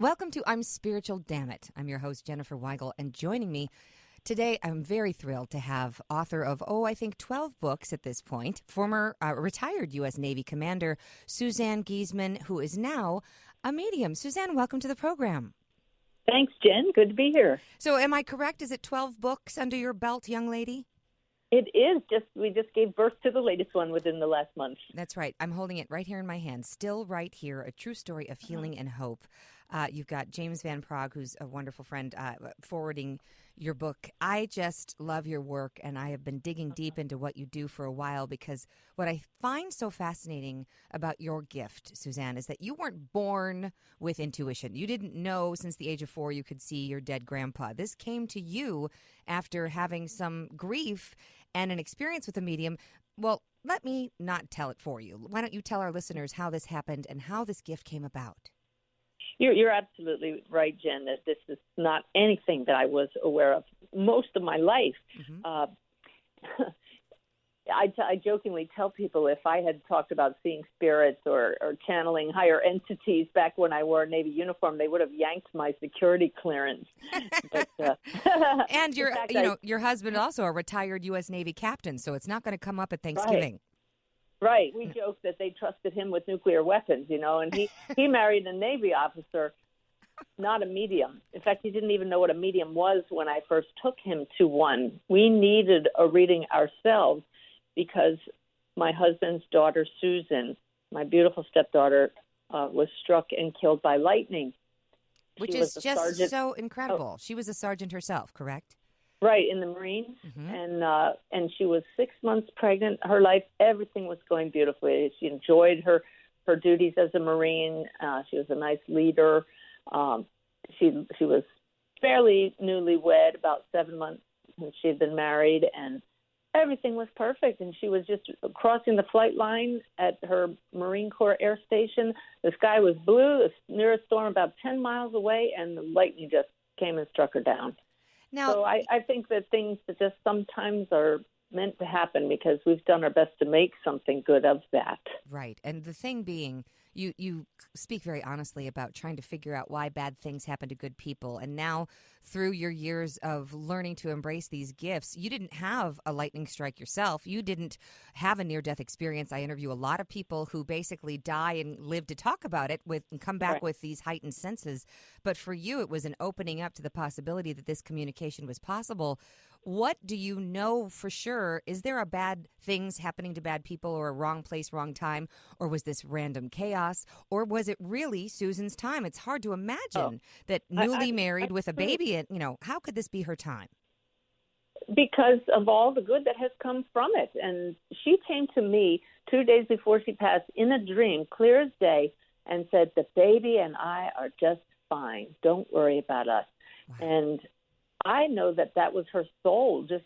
Welcome to I'm Spiritual, Dammit. I'm your host, Jenniffer Weigel, and joining me today, I'm very thrilled to have author of, I think 12 books at this point, former retired U.S. Navy commander Suzanne Giesemann, who is now a medium. Suzanne, welcome to the program. Thanks, Jen. Good to be here. So am I correct? Is it 12 books under your belt, young lady? It is. We just gave birth to the latest one within the last month. That's right. I'm holding it right here in my hand, still right here, a true story of healing and hope. You've got James Van Prague, who's a wonderful friend, forwarding your book. I just love your work, and I have been digging deep into what you do for a while, because what I find so fascinating about your gift, Suzanne, is that you weren't born with intuition. You didn't know since the age of 4 you could see your dead grandpa. This came to you after having some grief and an experience with a medium. Well, let me not tell it for you. Why don't you tell our listeners how this happened and how this gift came about? You're absolutely right, Jen, that this is not anything that I was aware of most of my life. Mm-hmm. I jokingly tell people if I had talked about seeing spirits or channeling higher entities back when I wore a Navy uniform, they would have yanked my security clearance. But, and your husband also a retired U.S. Navy captain, so it's not going to come up at Thanksgiving. Right. We joke that they trusted him with nuclear weapons, and he married a Navy officer, not a medium. In fact, he didn't even know what a medium was when I first took him to one. We needed a reading ourselves because my husband's daughter, Susan, my beautiful stepdaughter, was struck and killed by lightning. Which is just so incredible. She was a sergeant herself, correct? Right, in the Marines, mm-hmm. and she was 6 months pregnant. Her life, everything was going beautifully. She enjoyed her duties as a Marine. She was a nice leader. She was fairly newlywed, about 7 months since she had been married, and everything was perfect. And she was just crossing the flight line at her Marine Corps air station. The sky was blue, the nearest storm about 10 miles away, and the lightning just came and struck her down. Now, so I think that things that just sometimes are meant to happen because we've done our best to make something good of that. Right. And the thing being, you speak very honestly about trying to figure out why bad things happen to good people. And now, through your years of learning to embrace these gifts, you didn't have a lightning strike yourself. You didn't have a near-death experience. I interview a lot of people who basically die and live to talk about it and come back with these heightened senses. But for you, it was an opening up to the possibility that this communication was possible. What do you know for sure? Is there a bad things happening to bad people, or a wrong place, wrong time? Or was this random chaos? Or was it really Susan's time? It's hard to imagine that newly married with a baby, and how could this be her time? Because of all the good that has come from it. And she came to me 2 days before she passed in a dream, clear as day, and said, the baby and I are just fine. Don't worry about us. Wow. And I know that was her soul, just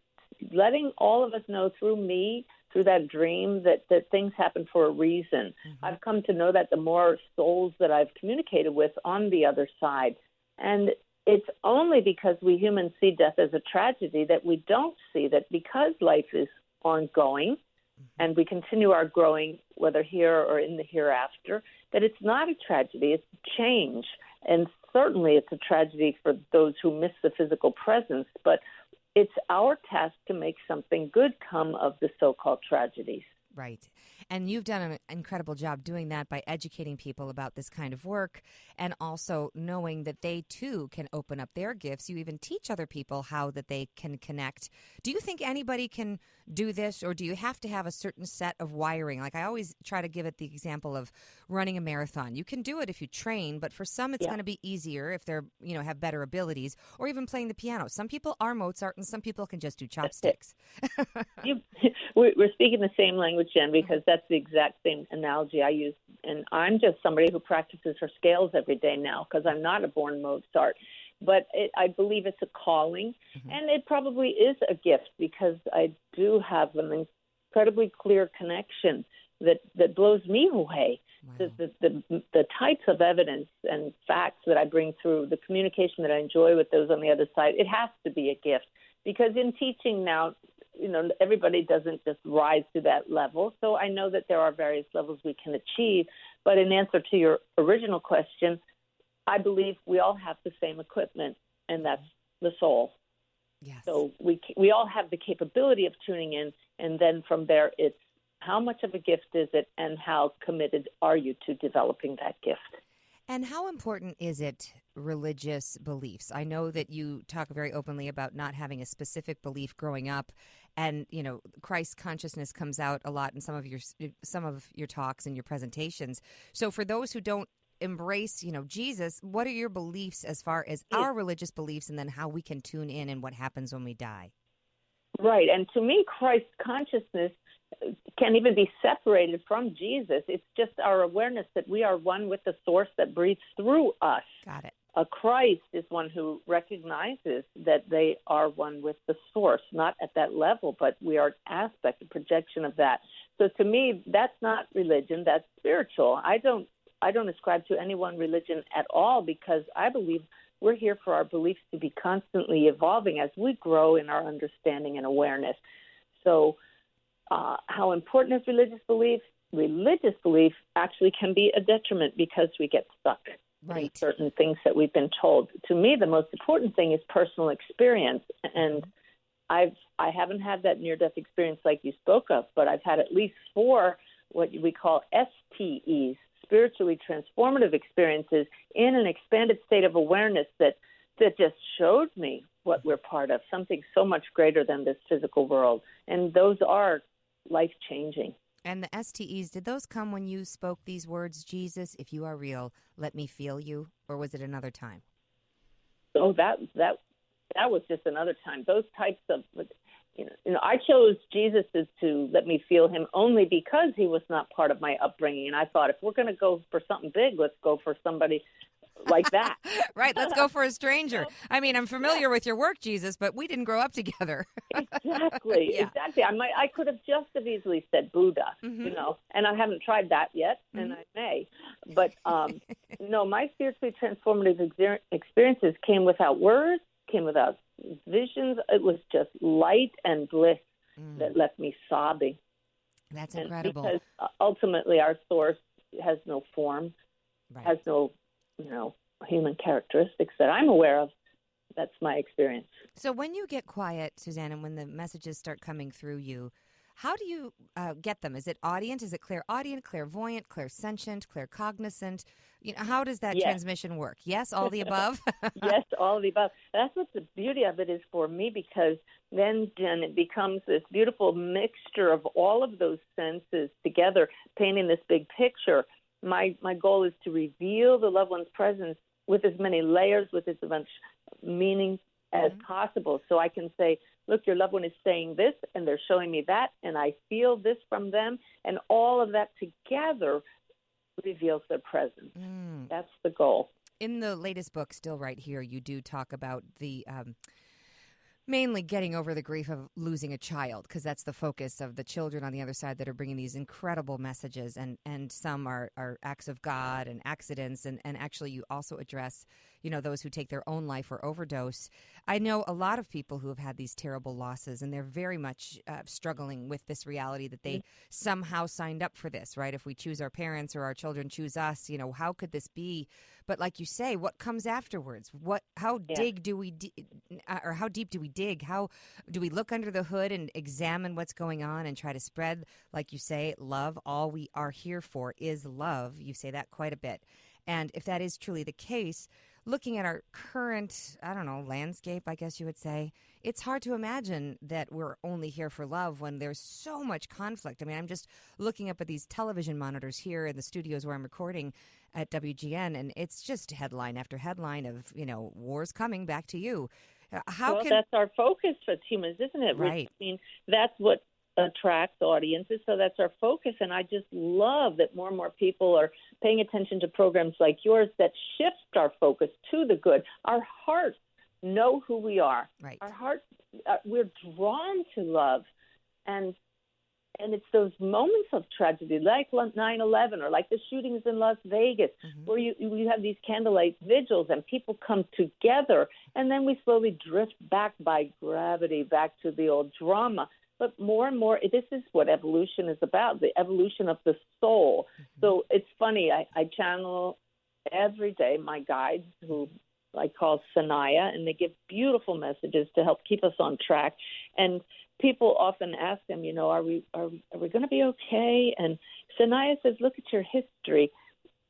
letting all of us know through me, through that dream, that things happen for a reason. Mm-hmm. I've come to know that the more souls that I've communicated with on the other side. And it's only because we humans see death as a tragedy that we don't see that because life is ongoing and we continue our growing, whether here or in the hereafter, that it's not a tragedy, it's change. And certainly it's a tragedy for those who miss the physical presence, but it's our task to make something good come of the so-called tragedies. Right. And you've done an incredible job doing that by educating people about this kind of work and also knowing that they, too, can open up their gifts. You even teach other people how that they can connect. Do you think anybody can do this, or do you have to have a certain set of wiring? Like I always try to give it the example of running a marathon. You can do it if you train, but for some it's going to be easier if they're, have better abilities, or even playing the piano. Some people are Mozart and some people can just do chopsticks. We're speaking the same language, Jen, because that's the exact same analogy I use. And I'm just somebody who practices her scales every day now because I'm not a born Mozart. But I believe it's a calling, and it probably is a gift because I do have an incredibly clear connection that blows me away. Wow. The types of evidence and facts that I bring through, the communication that I enjoy with those on the other side, it has to be a gift. Because in teaching now, everybody doesn't just rise to that level. So I know that there are various levels we can achieve. But in answer to your original question, I believe we all have the same equipment, and that's the soul. Yes. So we all have the capability of tuning in, and then from there, it's how much of a gift is it, and how committed are you to developing that gift? And how important is it, religious beliefs? I know that you talk very openly about not having a specific belief growing up, and Christ consciousness comes out a lot in some of your talks and your presentations. So for those who don't embrace, Jesus, what are your beliefs as far as our religious beliefs, and then how we can tune in and what happens when we die? Right, and to me, Christ consciousness can't even be separated from Jesus. It's just our awareness that we are one with the source that breathes through us. Got it. A Christ is one who recognizes that they are one with the source, not at that level, but we are an aspect, a projection of that. So to me, that's not religion, that's spiritual. I don't ascribe to any one religion at all, because I believe we're here for our beliefs to be constantly evolving as we grow in our understanding and awareness. So how important is religious belief? Religious belief actually can be a detriment because we get stuck in certain things that we've been told. To me, the most important thing is personal experience. And I haven't had that near-death experience like you spoke of, but I've had at least 4 what we call STEs, spiritually transformative experiences, in an expanded state of awareness that just showed me what we're part of, something so much greater than this physical world. And those are life-changing. And the STEs, did those come when you spoke these words, Jesus, if you are real, let me feel you? Or was it another time? Oh, that was just another time. Those types of, I chose Jesus to let me feel him only because he was not part of my upbringing. And I thought, if we're going to go for something big, let's go for somebody like that. Right. Let's go for a stranger. I mean, I'm familiar with your work, Jesus, but we didn't grow up together. Exactly. Yeah. Exactly. I could have just as easily said Buddha, and I haven't tried that yet, and I may. But no, my spiritually transformative experiences came without words, came without visions. It was just light and bliss that left me sobbing. That's incredible. And because ultimately our source has no form, has no human characteristics that I'm aware of. That's my experience. So when you get quiet, Suzanne, and when the messages start coming through you, how do you get them? Is it audient? Is it clairaudient, clairvoyant, clairsentient, claircognizant? How does that transmission work? Yes, all the above? Yes, all of the above. That's what the beauty of it is for me, because then, Jen, it becomes this beautiful mixture of all of those senses together, painting this big picture. My goal is to reveal the loved one's presence with as many layers, with as much meaning as possible. So I can say, look, your loved one is saying this, and they're showing me that, and I feel this from them, and all of that together reveals their presence. That's the goal. In the latest book, Still Right Here, you do talk about the mainly getting over the grief of losing a child, because that's the focus of the children on the other side that are bringing these incredible messages, and some are acts of God and accidents, and actually you also address, those who take their own life or overdose. I know a lot of people who have had these terrible losses, and they're very much struggling with this reality that they somehow signed up for this, right? If we choose our parents or our children choose us, how could this be? But like you say, what comes afterwards? How deep do we dig? How do we look under the hood and examine what's going on and try to spread, like you say, love? All we are here for is love. You say that quite a bit. And if that is truly the case, looking at our current, landscape, I guess you would say, it's hard to imagine that we're only here for love when there's so much conflict. I mean, I'm just looking up at these television monitors here in the studios where I'm recording at WGN, and it's just headline after headline of, wars coming back to you. That's our focus for humans, isn't it? Right. I mean, that's what attracts audiences, so that's our focus. And I just love that more and more people are paying attention to programs like yours that shift our focus to the good. Our hearts know who we are. Right. Our hearts, we're drawn to love. And it's those moments of tragedy, like 9/11 or like the shootings in Las Vegas, where you have these candlelight vigils and people come together, and then we slowly drift back by gravity, back to the old drama. But more and more, this is what evolution is about, the evolution of the soul. So it's funny, I channel every day my guides, who I call Sanaya, and they give beautiful messages to help keep us on track. And people often ask them, are we going to be okay? And Sanaya says, look at your history.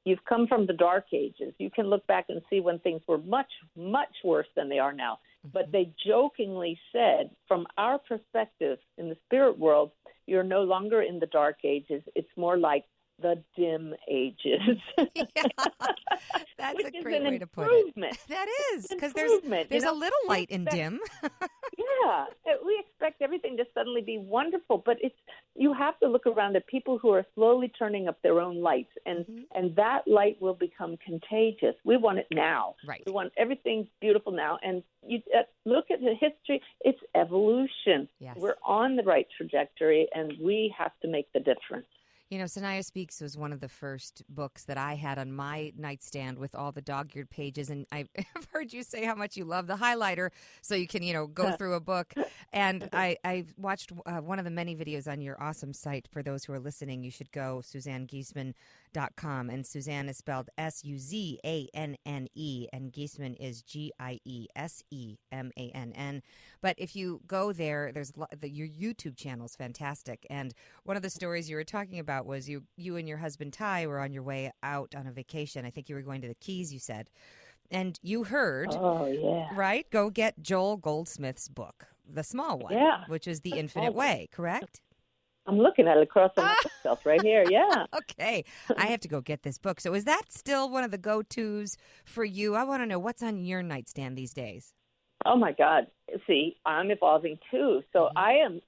You've come from the dark ages. You can look back and see when things were much, much worse than they are now. But they jokingly said, from our perspective in the spirit world, you're no longer in the dark ages. It's more like the dim ages. Yeah, that's Which a is great an way to put it. improvement. That is, because Improvement. there's a little light in dim. Yeah, we expect everything to suddenly be wonderful, but you have to look around at people who are slowly turning up their own lights, and that light will become contagious. We want it now. Right. We want everything beautiful now, and you look at the history. It's evolution. Yes. We're on the right trajectory, and we have to make the difference. Sanaya Speaks was one of the first books that I had on my nightstand with all the dog-eared pages. And I've heard you say how much you love the highlighter so you can, go through a book. And I watched one of the many videos on your awesome site. For those who are listening, you should go SuzanneGiesemann.com. And Suzanne is spelled Suzanne, and Giesemann is Giesemann. But if you go there, your YouTube channel is fantastic. And one of the stories you were talking about was you and your husband Ty were on your way out on a vacation. I think you were going to the Keys, you said. And you heard, right? Go get Joel Goldsmith's book, the small one, which is The Infinite Way, correct? I'm looking at it across on my bookshelf right here, yeah. Okay. I have to go get this book. So is that still one of the go-tos for you? I want to know what's on your nightstand these days. Oh, my God. See, I'm evolving, too. So I am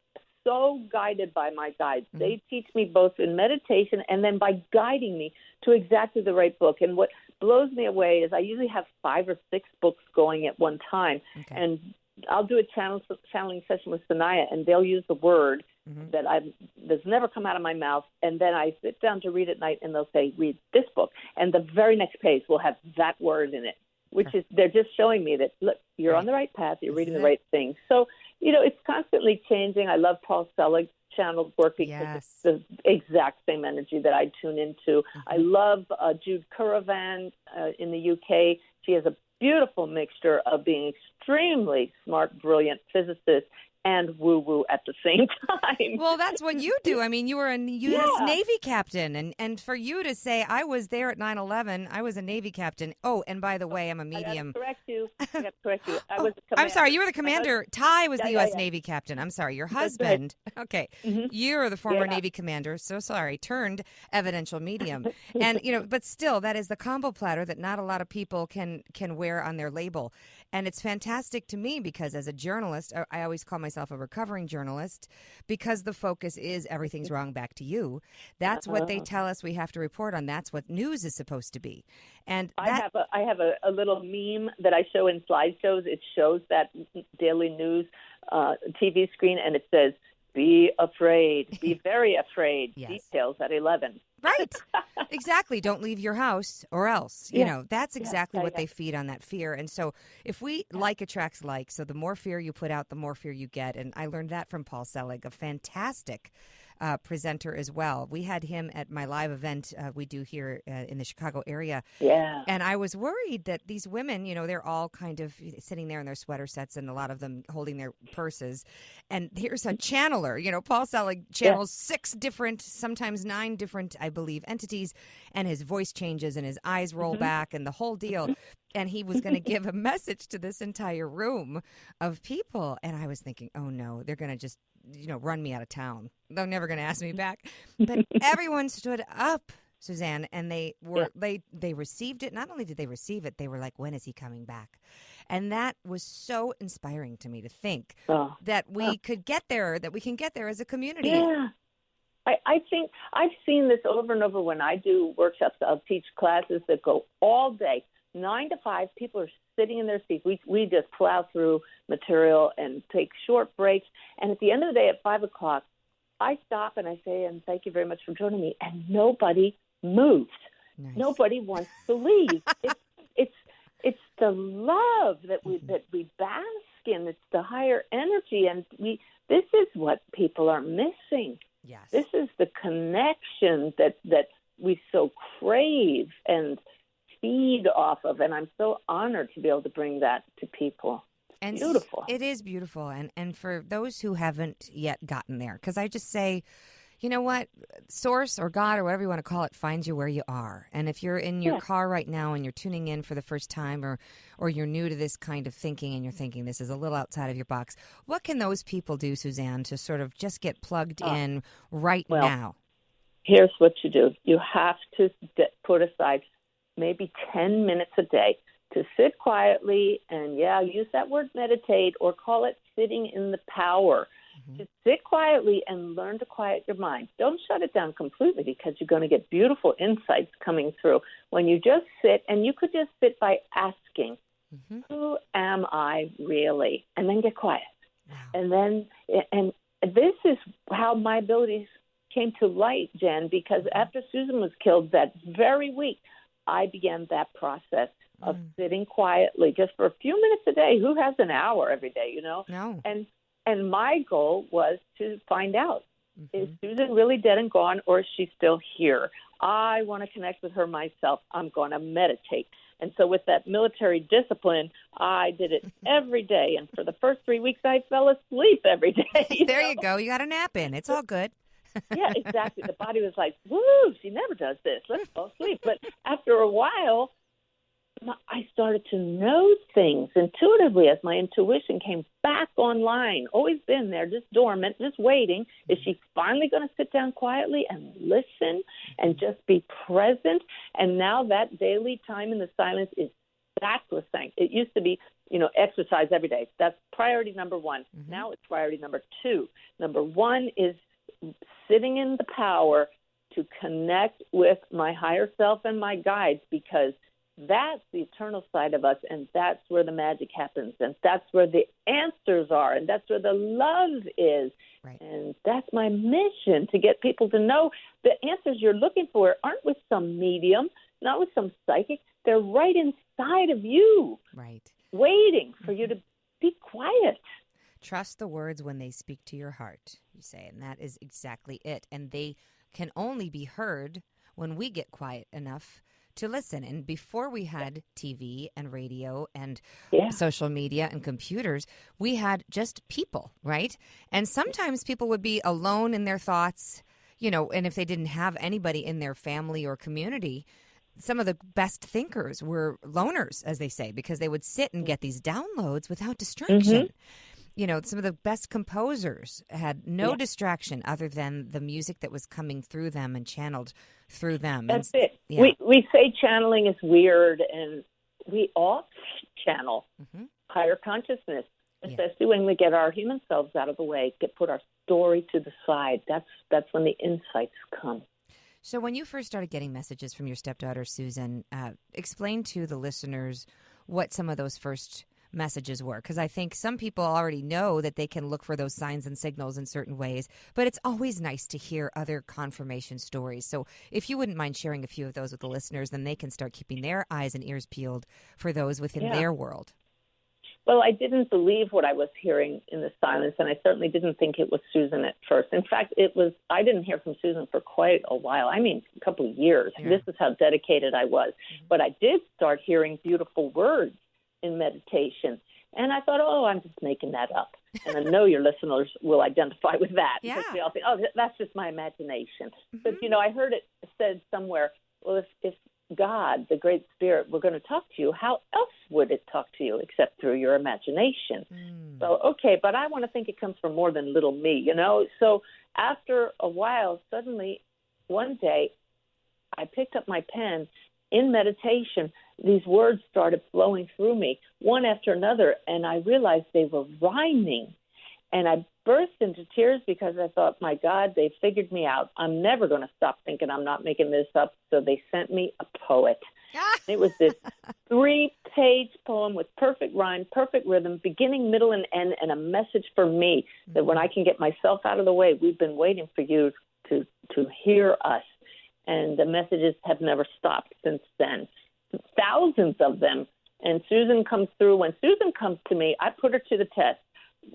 so guided by my guides. They teach me both in meditation and then by guiding me to exactly the right book. And what blows me away is I usually have 5 or 6 books going at one time. Okay. And I'll do a channeling session with Sanaya, and they'll use the word that's never come out of my mouth. And then I sit down to read at night, and they'll say, read this book. And the very next page will have that word in it, which is they're just showing me that, look, you're on the right path. You're reading the right thing. So, it's constantly changing. I love Paul Selig's channeled work because it's the exact same energy that I tune into. I love Jude Currivan in the UK. She has a beautiful mixture of being extremely smart, brilliant physicist and woo-woo at the same time. Well, that's what you do. I mean, you were a U.S. Navy captain, and for you to say, I was there at 9/11, I was a Navy captain. Oh, and by the way, I'm a medium. I got to correct you. I was the commander. I'm sorry, you were the commander. Ty was the U.S. Navy captain. I'm sorry, your husband. Okay, you're the former Navy commander, so sorry, turned evidential medium. And, but still, that is the combo platter that not a lot of people can wear on their label. And it's fantastic to me because as a journalist, I always call myself a recovering journalist because the focus is everything's wrong back to you. That's what they tell us we have to report on. That's what news is supposed to be. And I have a little meme that I show in slideshows. It shows that daily news TV screen, and it says, be afraid, be very afraid, details at 11. Right. Exactly. Don't leave your house or else. That's exactly what they feed on, that fear. And so if we like attracts like, so the more fear you put out, the more fear you get. And I learned that from Paul Selig, a fantastic presenter as well. We had him at my live event we do here in the Chicago area. Yeah. And I was worried that these women, they're all kind of sitting there in their sweater sets and a lot of them holding their purses. And here's a channeler. Paul Selig channels 6 different, sometimes 9 different, I believe, entities. And his voice changes and his eyes roll back and the whole deal. And he was going to give a message to this entire room of people. And I was thinking, oh, no, they're going to just, run me out of town. They're never going to ask me back. But everyone stood up, Suzanne, and they received it. Not only did they receive it, they were like, when is he coming back? And that was so inspiring to me to think that we could get there, that we can get there as a community. Yeah. I think I've seen this over and over when I do workshops. I'll teach classes that go all day. 9 to 5, people are sitting in their seats. We just plow through material and take short breaks. And at the end of the day, at 5 o'clock, I stop and I say, and thank you very much for joining me. And nobody moves. Nice. Nobody wants to leave. It's the love that we bask in. It's the higher energy, and this is what people are missing. Yes, this is the connection that we so crave, and feed off of. And I'm so honored to be able to bring that to people. And Beautiful. It is beautiful. And for those who haven't yet gotten there, because I just say, you know what? Source or God or whatever you want to call it finds you where you are. And if you're in your car right now and you're tuning in for the first time or you're new to this kind of thinking and you're thinking this is a little outside of your box, what can those people do, Suzanne, to sort of just get plugged in right now? Here's what you do. You have to put aside maybe 10 minutes a day to sit quietly and, use that word meditate or call it sitting in the power. To sit quietly and learn to quiet your mind. Don't shut it down completely because you're going to get beautiful insights coming through. When you just sit, and you could just sit by asking, who am I really? And then get quiet. Wow. And this is how my abilities came to light, Jen, because after Susan was killed that very week, I began that process of sitting quietly just for a few minutes a day. Who has an hour every day, No. And my goal was to find out, is Susan really dead and gone, or is she still here? I want to connect with her myself. I'm going to meditate. And so with that military discipline, I did it every day. And for the first 3 weeks, I fell asleep every day. There you go. You got a nap in. It's all good. Yeah, exactly. The body was like, woo, she never does this. Let's fall asleep. But after a while, I started to know things intuitively as my intuition came back online. Always been there, just dormant, just waiting. Is she finally going to sit down quietly and listen and just be present? And now that daily time in the silence is sacrosanct. It used to be, exercise every day. That's priority number one. Now it's priority number two. Number one is sitting in the power to connect with my higher self and my guides, because that's the eternal side of us, and that's where the magic happens, and that's where the answers are, and that's where the love is. Right. And that's my mission, to get people to know the answers you're looking for aren't with some medium, not with some psychic. They're right inside of you, right, waiting for you to be quiet. Trust the words when they speak to your heart, you say, and that is exactly it. And they can only be heard when we get quiet enough to listen. And before we had TV and radio and social media and computers, we had just people, right? And sometimes people would be alone in their thoughts, and if they didn't have anybody in their family or community, some of the best thinkers were loners, as they say, because they would sit and get these downloads without distraction. Some of the best composers had no distraction other than the music that was coming through them and channeled through them. That's it. Yeah. We say channeling is weird, and we all channel higher consciousness, especially when we get our human selves out of the way, put our story to the side. That's when the insights come. So when you first started getting messages from your stepdaughter, Susan, explain to the listeners what some of those first messages were, because I think some people already know that they can look for those signs and signals in certain ways, but it's always nice to hear other confirmation stories. So if you wouldn't mind sharing a few of those with the listeners, then they can start keeping their eyes and ears peeled for those within their world. Well, I didn't believe what I was hearing in the silence, and I certainly didn't think it was Susan at first. In fact, I didn't hear from Susan for quite a while. I mean, a couple of years. Yeah. This is how dedicated I was. But I did start hearing beautiful words in meditation. And I thought, I'm just making that up. And I know your listeners will identify with that. Yeah. Because they all think, that's just my imagination. But, I heard it said somewhere, well, if God, the Great Spirit, were going to talk to you, how else would it talk to you except through your imagination? So, okay, but I want to think it comes from more than little me, So after a while, suddenly, one day, I picked up my pen in meditation. These words started flowing through me, one after another, and I realized they were rhyming. And I burst into tears because I thought, my God, they figured me out. I'm never going to stop thinking I'm not making this up. So they sent me a poet. It was this 3-page poem with perfect rhyme, perfect rhythm, beginning, middle, and end, and a message for me that when I can get myself out of the way, we've been waiting for you to hear us. And the messages have never stopped since then. Thousands of them. And Susan comes through. When Susan comes to me, I put her to the test.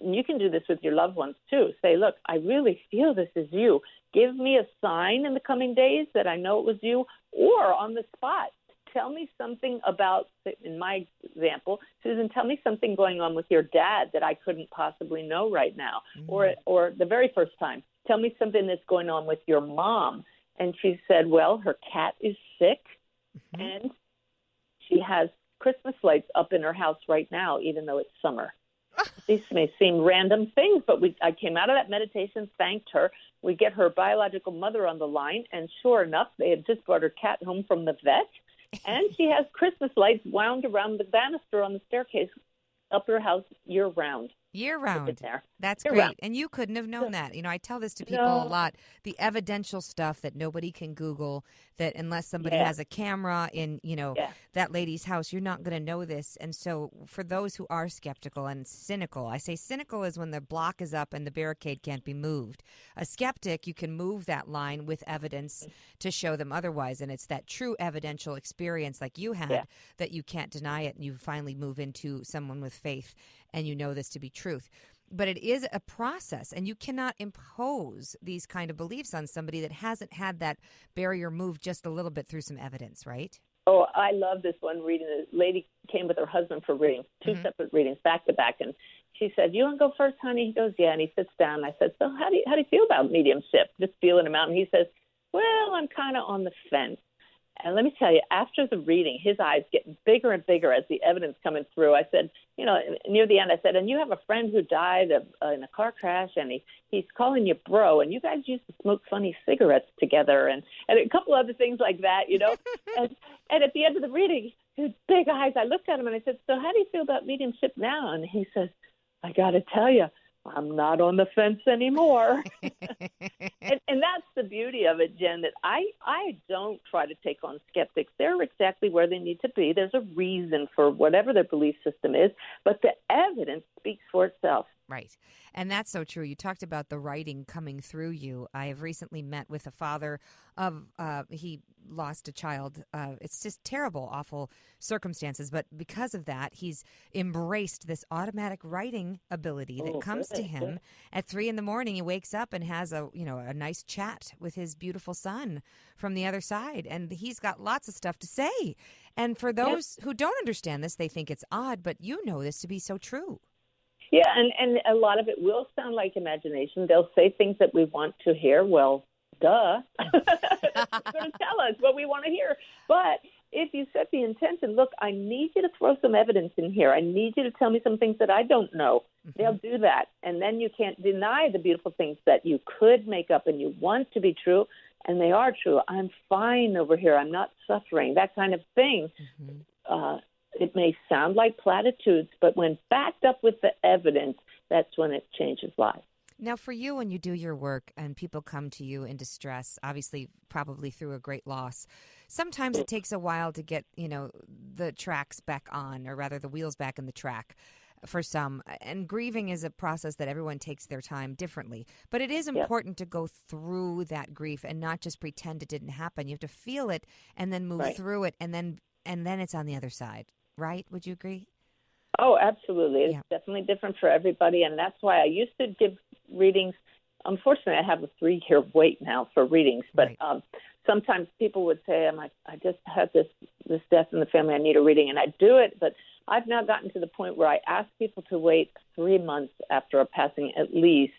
You can do this with your loved ones, too. Say, look, I really feel this is you. Give me a sign in the coming days that I know it was you, or on the spot. tell me something about, in my example, Susan, tell me something going on with your dad that I couldn't possibly know right now. Or the very first time, tell me something that's going on with your mom. And she said, well, her cat is sick, and she has Christmas lights up in her house right now, even though it's summer. These may seem random things, but I came out of that meditation, thanked her. We get her biological mother on the line, and sure enough, they had just brought her cat home from the vet, and she has Christmas lights wound around the banister on the staircase up her house year-round. Year-round. That's Year great. round. And you couldn't have known that. I tell this to people a lot, the evidential stuff that nobody can Google, that unless somebody has a camera in, that lady's house, you're not going to know this. And so for those who are skeptical and cynical, I say cynical is when the block is up and the barricade can't be moved. A skeptic, you can move that line with evidence to show them otherwise. And it's that true evidential experience like you had that you can't deny it, and you finally move into someone with faith and you know this to be truth. But it is a process, and you cannot impose these kind of beliefs on somebody that hasn't had that barrier moved just a little bit through some evidence, right? Oh, I love this one reading. The lady came with her husband for reading, two separate readings back to back, and she said, "You want to go first, honey?" He goes, "Yeah," and he sits down. I said, "So how do you feel about mediumship?" Just feeling him out, and he says, "Well, I'm kind of on the fence." And let me tell you, after the reading, his eyes get bigger and bigger as the evidence coming through. I said, near the end, I said, "And you have a friend who died in a car crash, and he's calling you bro, and you guys used to smoke funny cigarettes together," and a couple other things like that, and at the end of the reading, his big eyes, I looked at him and I said, "So how do you feel about mediumship now?" And he says, "I got to tell you, I'm not on the fence anymore." and that's the beauty of it, Jen, that I don't try to take on skeptics. They're exactly where they need to be. There's a reason for whatever their belief system is, but the evidence speaks for itself. Right. And that's so true. You talked about the writing coming through you. I have recently met with a father of, he lost a child. It's just terrible, awful circumstances. But because of that, he's embraced this automatic writing ability that comes to him. At 3 a.m, he wakes up and has a nice chat with his beautiful son from the other side. And he's got lots of stuff to say. And for those who don't understand this, they think it's odd, but you know this to be so true. Yeah, and a lot of it will sound like imagination. They'll say things that we want to hear. Well, duh. They're going to tell us what we want to hear. But if you set the intention, look, I need you to throw some evidence in here. I need you to tell me some things that I don't know. They'll do that. And then you can't deny the beautiful things that you could make up and you want to be true, and they are true. I'm fine over here. I'm not suffering. That kind of thing. It may sound like platitudes, but when backed up with the evidence, that's when it changes lives. Now, for you, when you do your work and people come to you in distress, obviously probably through a great loss, sometimes it takes a while to get, the tracks back on, or rather the wheels back in the track for some. And grieving is a process that everyone takes their time differently. But it is important to go through that grief and not just pretend it didn't happen. You have to feel it and then move through it, and then it's on the other side. Right? Would you agree? Oh, absolutely. It's definitely different for everybody, and that's why I used to give readings. Unfortunately, I have a 3-year wait now for readings, but sometimes people would say, I just had this death in the family, I need a reading, and I do it, but I've now gotten to the point where I ask people to wait 3 months after a passing at least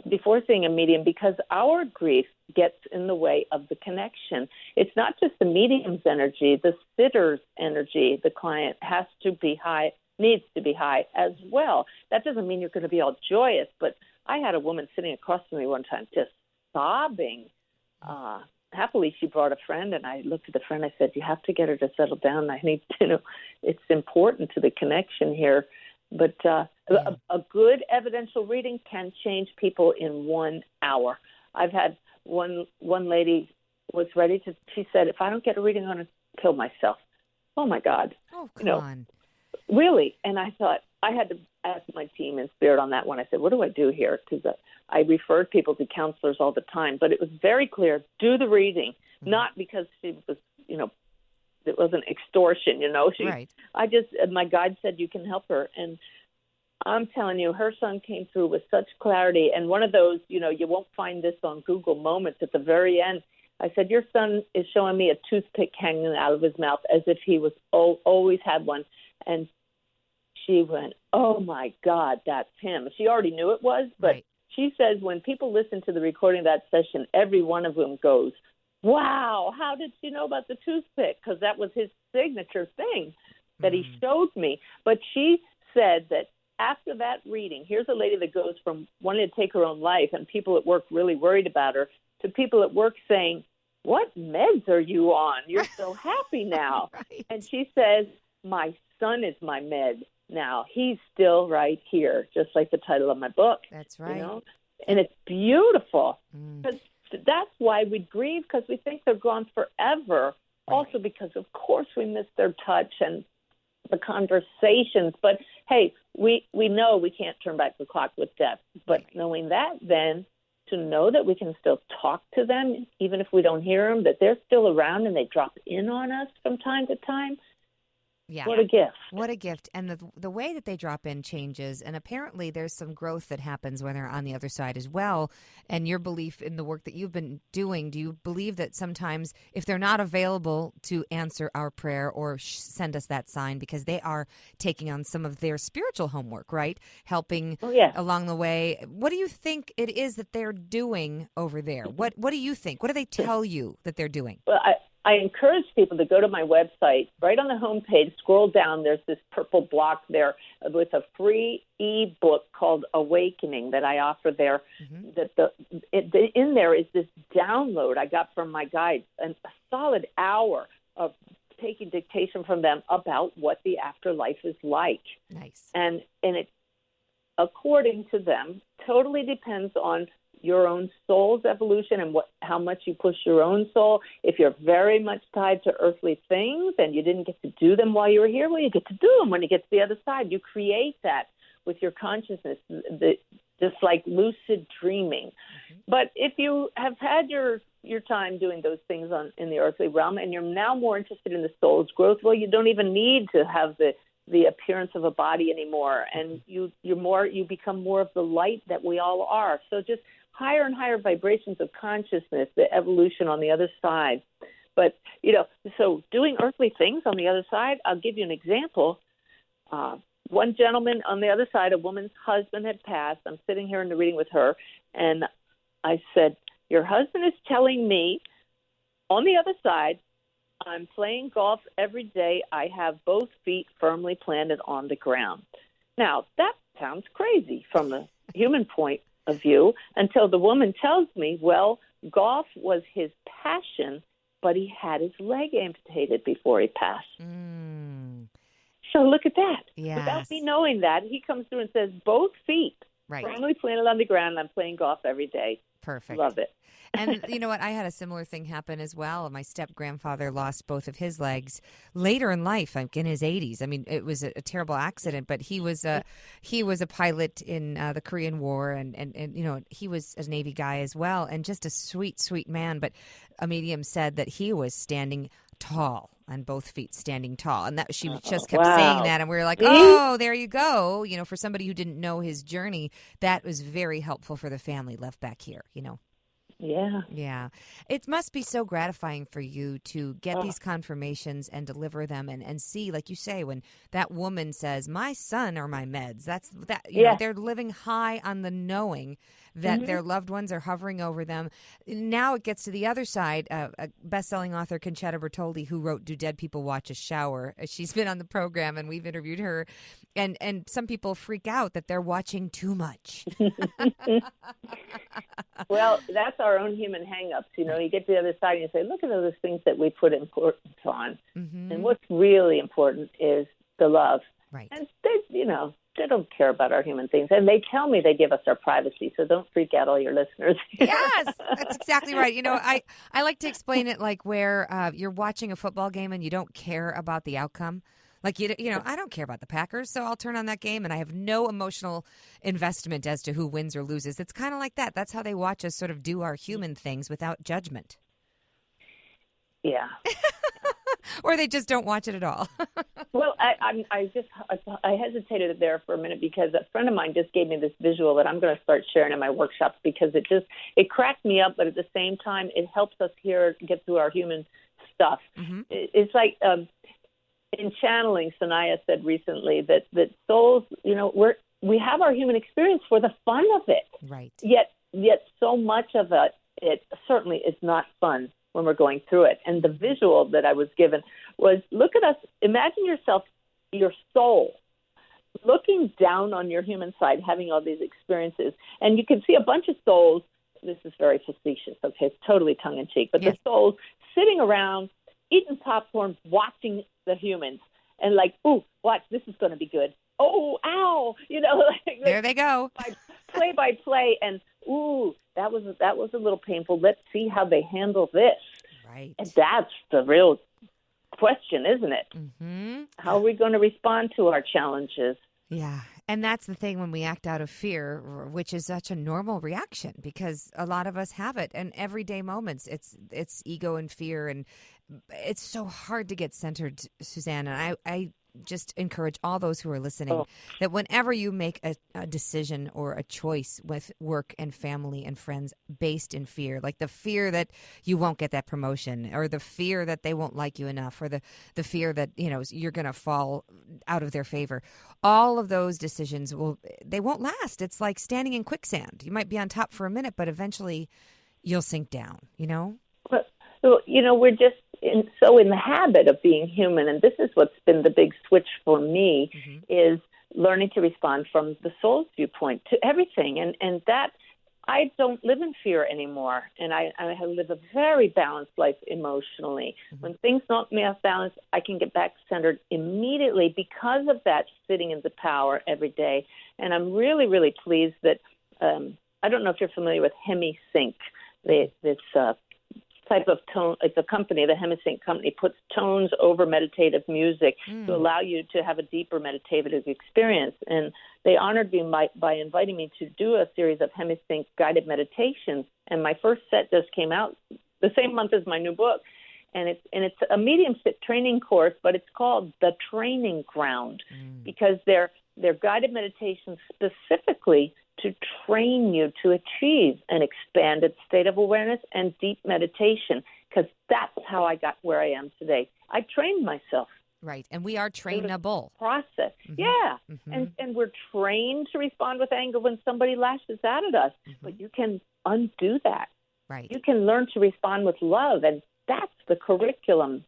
before seeing a medium, because our grief gets in the way of the connection. It's not just the medium's energy, the sitter's energy. The client has to be high, needs to be high as well. That doesn't mean you're going to be all joyous, but I had a woman sitting across from me one time just sobbing. Happily, she brought a friend, and I looked at the friend. I said, "You have to get her to settle down. I need to, it's important to the connection here." But a good evidential reading can change people in 1 hour. I've had one lady was ready to, she said, "If I don't get a reading, I'm going to kill myself." Oh, my God. Oh, come on. Really? And I thought, I had to ask my team in spirit on that one. I said, what do I do here? Because I referred people to counselors all the time. But it was very clear, do the reading, not because she was, it wasn't extortion, my guide said, you can help her. And I'm telling you, her son came through with such clarity. And one of those, you won't find this on Google moments at the very end. I said, your son is showing me a toothpick hanging out of his mouth as if he was always had one. And she went, oh, my God, that's him. She already knew it was, but right. She says when people listen to the recording of that session, every one of them goes, wow, how did you know about the toothpick? Because that was his signature thing that he showed me. But she said that after that reading, here's a lady that goes from wanting to take her own life and people at work really worried about her to people at work saying, what meds are you on? You're so happy now. Right. And she says, my son is my med now. He's still right here, just like the title of my book. That's right. You know? And it's beautiful. Because that's why we grieve, because we think they're gone forever. Right. Also because, of course, we miss their touch and the conversations. But, hey, we know we can't turn back the clock with death. But knowing that, then, to know that we can still talk to them, even if we don't hear them, that they're still around and they drop in on us from time to time. Yeah. What a gift. What a gift. And the way that they drop in changes. And apparently there's some growth that happens when they're on the other side as well. And your belief in the work that you've been doing, do you believe that sometimes if they're not available to answer our prayer or send us that sign, because they are taking on some of their spiritual homework, right? Helping along the way. What do you think it is that they're doing over there? What do you think? What do they tell you that they're doing? Well, I encourage people to go to my website. Right on the homepage, scroll down, there's this purple block there with a free e-book called Awakening that I offer there. In there is this download I got from my guides, a solid hour of taking dictation from them about what the afterlife is like. Nice. And it, according to them, totally depends on your own soul's evolution and how much you push your own soul. If you're very much tied to earthly things and you didn't get to do them while you were here, well, you get to do them when you get to the other side. You create that with your consciousness, just like lucid dreaming. But if you have had your time doing those things in the earthly realm and you're now more interested in the soul's growth, well, you don't even need to have the appearance of a body anymore, and you become more of the light that we all are. So just higher and higher vibrations of consciousness, the evolution on the other side. But, so doing earthly things on the other side, I'll give you an example. One gentleman on the other side, a woman's husband had passed. I'm sitting here in the reading with her, and I said, your husband is telling me on the other side, I'm playing golf every day. I have both feet firmly planted on the ground. Now, that sounds crazy from a human point of view until the woman tells me, well, golf was his passion, but he had his leg amputated before he passed. So look at that. Yes. Without me knowing that, he comes through and says, both feet firmly planted on the ground. I'm playing golf every day. Perfect. Love it. And you know what? I had a similar thing happen as well. My step-grandfather lost both of his legs later in life, like in his 80s. I mean, it was a terrible accident, but he was a pilot in the Korean War, and he was a Navy guy as well, and just a sweet, sweet man. But a medium said that he was standing tall, on both feet, standing tall. And that she just kept saying that, and we were like, oh, there you go. For somebody who didn't know his journey, that was very helpful for the family left back here, Yeah. Yeah. It must be so gratifying for you to get these confirmations and deliver them and see, like you say, when that woman says, my son are my meds, they're living high on the knowing that their loved ones are hovering over them. Now it gets to the other side. A best-selling author, Conchetta Bertoldi, who wrote Do Dead People Watch Us Shower? She's been on the program, and we've interviewed her. And some people freak out that they're watching too much. Well, that's our own human hang-ups. You get to the other side and you say, look at all those things that we put importance on. And what's really important is the love. Right. And they don't care about our human things. And they tell me they give us our privacy, so don't freak out all your listeners. Yes, that's exactly right. I like to explain it like where you're watching a football game and you don't care about the outcome. Like, I don't care about the Packers, so I'll turn on that game, and I have no emotional investment as to who wins or loses. It's kind of like that. That's how they watch us sort of do our human things without judgment. Yeah. Or they just don't watch it at all. Well, I hesitated there for a minute because a friend of mine just gave me this visual that I'm going to start sharing in my workshops because it cracked me up, but at the same time, it helps us get through our human stuff. Mm-hmm. It's like in channeling, Sanaya said recently that souls, we have our human experience for the fun of it. Right. Yet so much of it certainly is not fun when we're going through it. And the visual that I was given was, look at us, imagine yourself, your soul, looking down on your human side, having all these experiences. And you can see a bunch of souls. This is very facetious, okay? It's totally tongue-in-cheek. But the souls sitting around, eating popcorn, watching the humans. And like, ooh, watch, this is going to be good. Oh, ow, there they go. Play by play, and ooh, that was a little painful. Let's see how they handle this. Right. And that's the real question, isn't it? Mm-hmm. How are we going to respond to our challenges? Yeah. And that's the thing when we act out of fear, which is such a normal reaction because a lot of us have it. And everyday moments, it's ego and fear. And it's so hard to get centered, Suzanne. And I just encourage all those who are listening that whenever you make a decision or a choice with work and family and friends based in fear, like the fear that you won't get that promotion or the fear that they won't like you enough or the fear that, you're going to fall out of their favor, all of those decisions they won't last. It's like standing in quicksand. You might be on top for a minute, but eventually you'll sink down, But, we're just in the habit of being human, and this is what's been the big switch for me, is learning to respond from the soul's viewpoint to everything, and that I don't live in fear anymore, and I live a very balanced life emotionally. When things knock me off balance, I can get back centered immediately because of that sitting in the power every day, and I'm really, really pleased that I don't know if you're familiar with Hemi-Sync, this type of tone. It's a company, the Hemi-Sync company, puts tones over meditative music to allow you to have a deeper meditative experience. And they honored me by inviting me to do a series of Hemi-Sync guided meditations. And my first set just came out the same month as my new book. And it's a mediumship training course, but it's called The Training Ground because they're guided meditations specifically to train you to achieve an expanded state of awareness and deep meditation, because that's how I got where I am today. I trained myself. Right, and we are trainable. Process, yeah, and we're trained to respond with anger when somebody lashes out at us, but you can undo that. Right. You can learn to respond with love, and that's the curriculum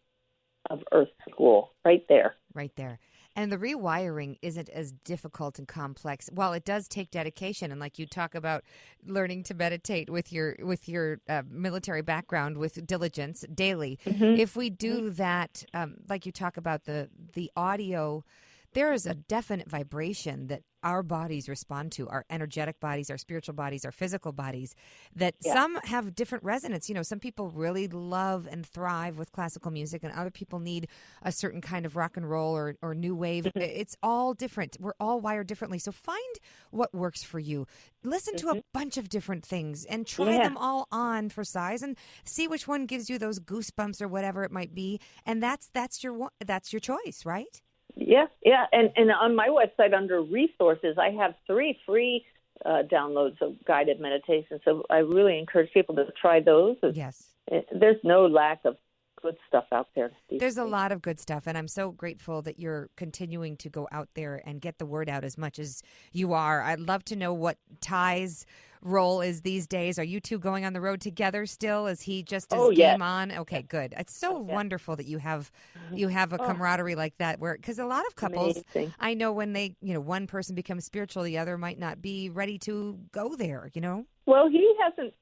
of Earth School right there. Right there. And the rewiring isn't as difficult and complex. Well, it does take dedication, and like you talk about learning to meditate with your military background with diligence daily. If we do that, like you talk about the audio, there is a definite vibration that our bodies respond to, our energetic bodies, our spiritual bodies, our physical bodies, that some have different resonance. Some people really love and thrive with classical music, and other people need a certain kind of rock and roll or new wave. It's all different. We're all wired differently. So find what works for you. Listen to a bunch of different things and try them all on for size and see which one gives you those goosebumps or whatever it might be. And that's your choice, right? Yeah. And on my website under resources, I have 3 free downloads of guided meditation. So I really encourage people to try those. Yes. There's no lack of good stuff out there. There's a lot of good stuff, and I'm so grateful that you're continuing to go out there and get the word out as much as you are. I'd love to know what Ty's role is these days. Are you two going on the road together still? Is he just as game on? Okay, good. It's so wonderful that you have a camaraderie like that, because a lot of couples, I know when they, one person becomes spiritual, the other might not be ready to go there, Well, he hasn't.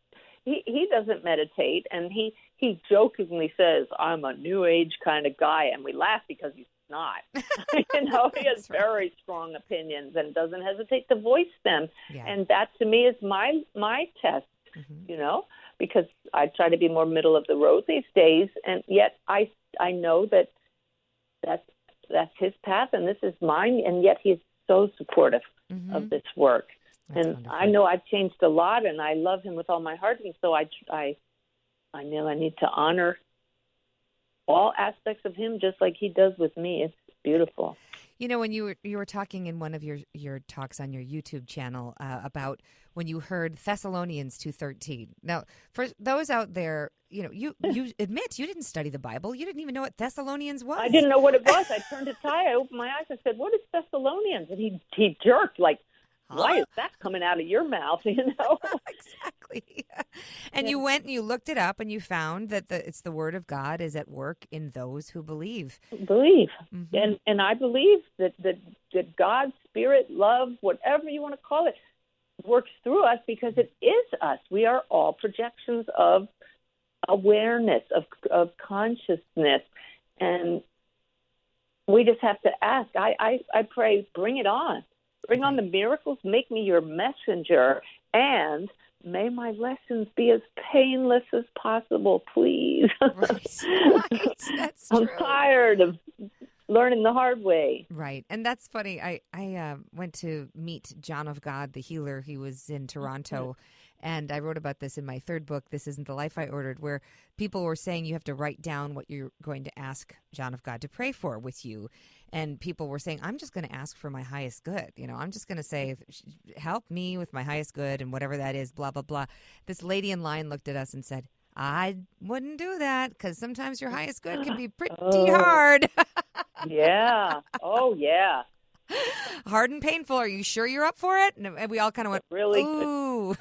He doesn't meditate, and he jokingly says, "I'm a new age kind of guy," and we laugh because he's not. He has very strong opinions and doesn't hesitate to voice them, and that to me is my test. Because I try to be more middle of the road these days, and yet I know that's his path and this is mine, and yet he's so supportive of this work. That's wonderful. I know I've changed a lot, and I love him with all my heart, and so I know I need to honor all aspects of him just like he does with me. It's beautiful. You know, when you were talking in one of your talks on your YouTube channel about when you heard Thessalonians 2:13. Now, for those out there, you know, you admit you didn't study the Bible. You didn't even know what Thessalonians was. I didn't know what it was. I turned to Ty. I opened my eyes. I said, "What is Thessalonians?" And he jerked like, "Why is that coming out of your mouth?" You know. Exactly. And you went and you looked it up and you found that it's the word of God is at work in those who believe. Mm-hmm. And I believe that God's spirit, love, whatever you want to call it, works through us because it is us. We are all projections of awareness, of consciousness, and we just have to ask. I pray, bring it on. Bring on the miracles. Make me your messenger, and may my lessons be as painless as possible, please. Right. That's true. I'm tired of learning the hard way. Right. And that's funny. I went to meet John of God, the healer. He was in Toronto. And I wrote about this in my third book, This Isn't the Life I Ordered, where people were saying you have to write down what you're going to ask John of God to pray for with you. And people were saying, I'm just going to ask for my highest good. You know, I'm just going to say, help me with my highest good and whatever that is, blah, blah, blah. This lady in line looked at us and said, I wouldn't do that because sometimes your highest good can be pretty hard. Yeah. Oh, yeah. Hard and painful. Are you sure you're up for it? And we all kind of went, really ooh.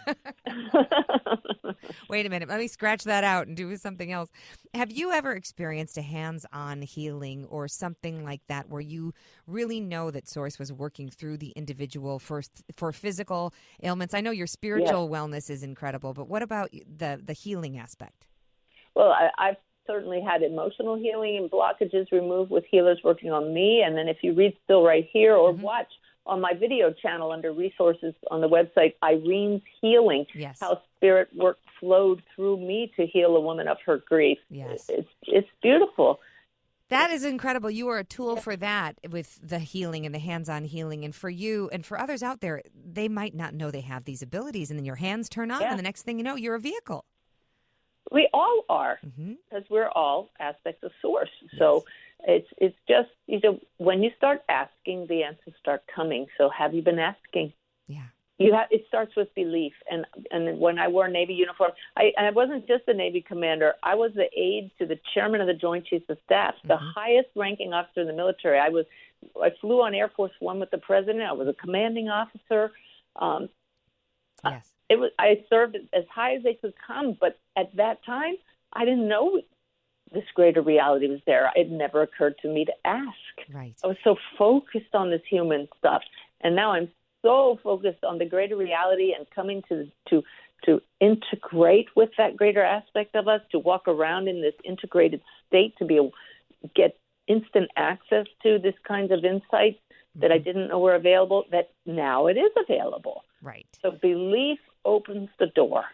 Wait a minute. Let me scratch that out and do something else. Have you ever experienced a hands-on healing or something like that where you really know that Source was working through the individual for physical ailments? I know your spiritual wellness is incredible, but what about the healing aspect? Well, I've certainly had emotional healing and blockages removed with healers working on me. And then if you read Still Right Here or watch on my video channel under resources on the website, Irene's Healing, how spirit work flowed through me to heal a woman of her grief. Yes. It's beautiful. That is incredible. You are a tool for that with the healing and the hands-on healing. And for you and for others out there, they might not know they have these abilities. And then your hands turn on and the next thing you know, you're a vehicle. We all are, because we're all aspects of Source. So it's just, you know, when you start asking, the answers start coming. So have you been asking? Yeah. It starts with belief. And when I wore a Navy uniform, I wasn't just a Navy commander. I was the aide to the chairman of the Joint Chiefs of Staff, the highest ranking officer in the military. I flew on Air Force One with the president. I was a commanding officer. Yes. I served as high as they could come, but at that time, I didn't know this greater reality was there. It never occurred to me to ask. Right. I was so focused on this human stuff, and now I'm so focused on the greater reality and coming to integrate with that greater aspect of us, to walk around in this integrated state, to be able to get instant access to this kinds of insights that I didn't know were available, that now it is available. Right. So belief opens the door.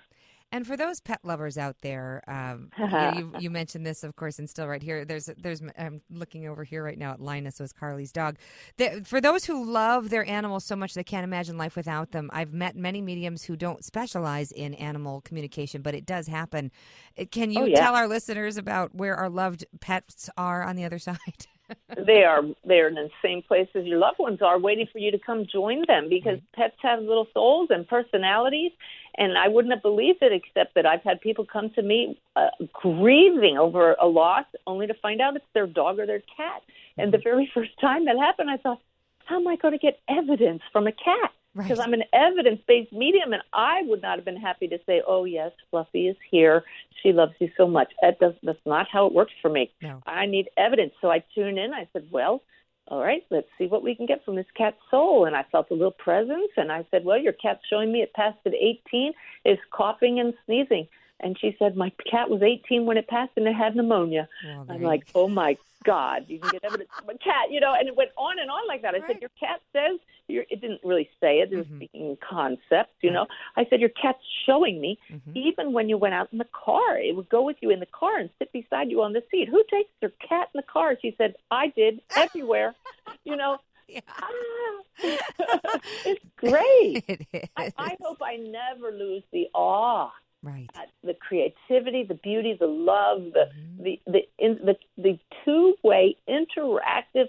And for those pet lovers out there, you mentioned this, of course, and Still Right Here. There's. I'm looking over here right now at Linus, who is Carly's dog. For those who love their animals so much they can't imagine life without them, I've met many mediums who don't specialize in animal communication, but it does happen. Can you tell our listeners about where our loved pets are on the other side? They're in the same place as your loved ones are, waiting for you to come join them, because pets have little souls and personalities. And I wouldn't have believed it, except that I've had people come to me grieving over a loss, only to find out it's their dog or their cat. And the very first time that happened, I thought, how am I going to get evidence from a cat? Because I'm an evidence-based medium, and I would not have been happy to say, oh, yes, Fluffy is here. She loves you so much. That's not how it works for me. No. I need evidence. So I tuned in. I said, well, all right, let's see what we can get from this cat's soul. And I felt a little presence, and I said, well, your cat's showing me it passed at 18, is coughing and sneezing. And she said, my cat was 18 when it passed, and it had pneumonia. Well, I'm like, oh, my God, you can get evidence from a cat, you know, and it went on and on like that. I said, your cat says, it didn't really say it, it was speaking in concepts, you know. I said, your cat's showing me, even when you went out in the car, it would go with you in the car and sit beside you on the seat. Who takes their cat in the car? She said, I did, everywhere, you know. Yeah. It's great. It is. I hope I never lose the awe Right. The creativity, the beauty, the love, Mm-hmm. the two-way interactive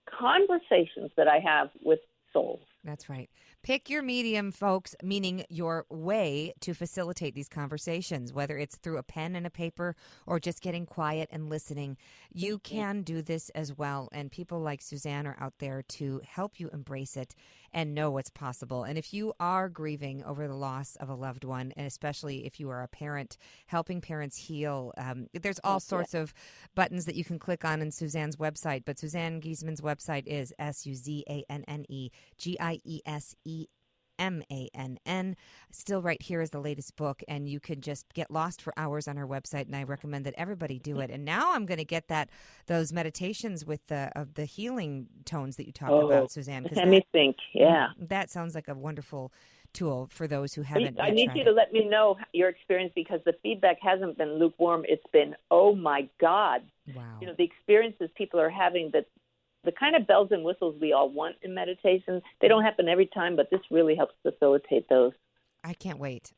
conversations that I have with souls. That's right. Pick your medium, folks, meaning your way to facilitate these conversations, whether it's through a pen and a paper or just getting quiet and listening. You can do this as well. And people like Suzanne are out there to help you embrace it and know what's possible. And if you are grieving over the loss of a loved one, and especially if you are a parent, helping parents heal, there's all sorts of buttons that you can click on Suzanne's website. But Suzanne Giesemann's website is SuzanneGiesemann. Still right here is the latest book, and you can just get lost for hours on her website, and I recommend that everybody do it. And now I'm going to get those meditations with the healing tones that you talked about, Suzanne. Hemi-Sync, that sounds like a wonderful tool for those who haven't I yet need tried you it. to let me know your experience, because the feedback hasn't been lukewarm. It's been, oh, my God. Wow. You know, the experiences people are having, that the kind of bells and whistles we all want in meditation, they don't happen every time, but this really helps facilitate those. I can't wait.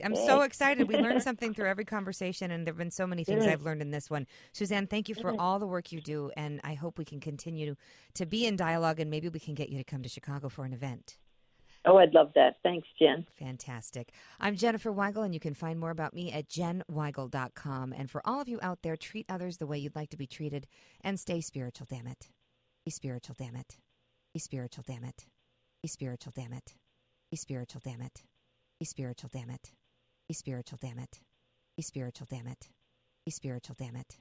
I'm so excited. We learn something through every conversation, and there have been so many things I've learned in this one. Suzanne, thank you for all the work you do, and I hope we can continue to be in dialogue, and maybe we can get you to come to Chicago for an event. Oh, I'd love that. Thanks, Jen. Fantastic. I'm Jenniffer Weigel, and you can find more about me at jenweigel.com. And for all of you out there, treat others the way you'd like to be treated, and stay spiritual, damn it. Be spiritual, damn it. Be spiritual, damn it. Be spiritual, damn it. Be spiritual, damn it. Be spiritual, damn it. Be spiritual, damn it. Be spiritual, damn it. Be spiritual, damn it.